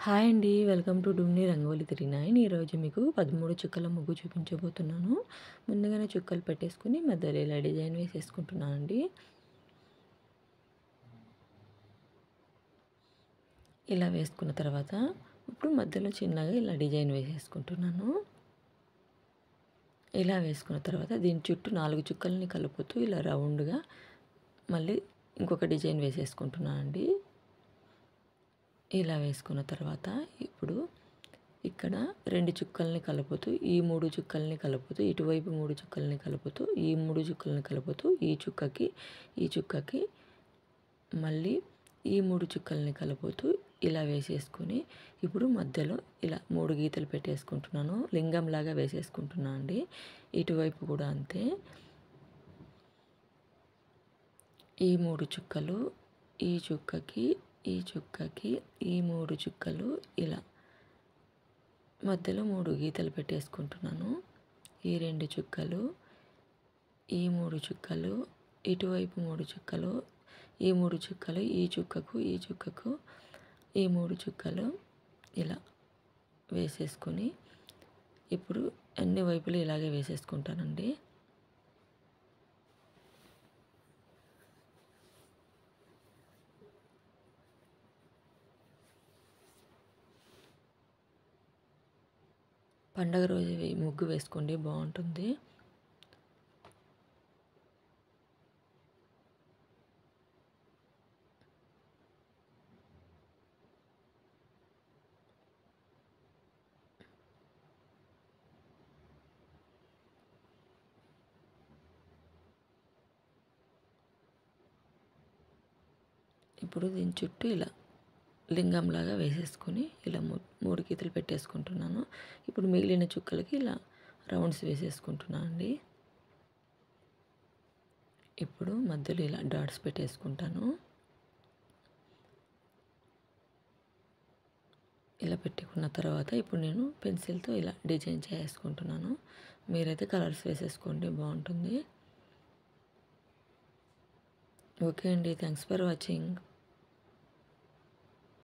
Hi అండి. Welcome to డుమ్ని రంగోలి 39. ఈరోజు మీకు 13 చుక్కల ముగ్గు చూపించబోతున్నాను. ముందుగానే చుక్కలు పెట్టేసుకొని మధ్యలో ఇలా డిజైన్ వేసేసుకుంటున్నానండి. ఇలా వేసుకున్న తర్వాత ఇప్పుడు మధ్యలో చిన్నగా ఇలా డిజైన్ వేసేసుకుంటున్నాను. ఇలా వేసుకున్న తర్వాత దీని చుట్టూ 4 చుక్కల్ని కలుపుతూ ఇలా రౌండ్గా మళ్ళీ ఇంకొక డిజైన్ వేసేసుకుంటున్నానండి. ఇలా వేసుకున్న తర్వాత ఇప్పుడు ఇక్కడ 2 చుక్కల్ని కలుపుతూ ఈ 3 చుక్కల్ని కలుపుతూ ఇటువైపు 3 చుక్కల్ని కలుపుతూ ఈ 3 చుక్కల్ని కలుపుతూ ఈ చుక్కకి మళ్ళీ ఈ 3 చుక్కల్ని కలుపుతూ ఇలా వేసేసుకొని ఇప్పుడు మధ్యలో ఇలా 3 గీతలు పెట్టేసుకుంటున్నాను. లింగంలాగా వేసేసుకుంటున్నాను అండి. ఇటువైపు కూడా అంతే. ఈ 3 చుక్కలు ఈ చుక్కకి ఈ 3 చుక్కలు ఇలా మధ్యలో 3 గీతలు పెట్టేసుకుంటున్నాను. ఈ 2 చుక్కలు ఈ 3 చుక్కలు ఇటువైపు 3 చుక్కలు ఈ 3 చుక్కలు ఈ చుక్కకు ఈ 3 చుక్కలు ఇలా వేసేసుకొని ఇప్పుడు అన్ని వైపులు ఇలాగే వేసేసుకుంటానండి. పండగ రోజు ముగ్గు వేసుకోండి, బాగుంటుంది. ఇప్పుడు దీని చుట్టూ ఇలా లింగంలాగా వేసేసుకొని ఇలా 3 గీతలు పెట్టేసుకుంటున్నాను. ఇప్పుడు మిగిలిన చుక్కలకి ఇలా రౌండ్స్ వేసేసుకుంటున్నాను అండి. ఇప్పుడు మధ్యలో ఇలా డాట్స్ పెట్టేసుకుంటాను. ఇలా పెట్టుకున్న తర్వాత ఇప్పుడు నేను పెన్సిల్తో ఇలా డిజైన్ చేసుకుంటున్నాను. మీరైతే కలర్స్ వేసేసుకోండి, బాగుంటుంది. ఓకే అండి, థ్యాంక్స్ ఫర్ వాచింగ్.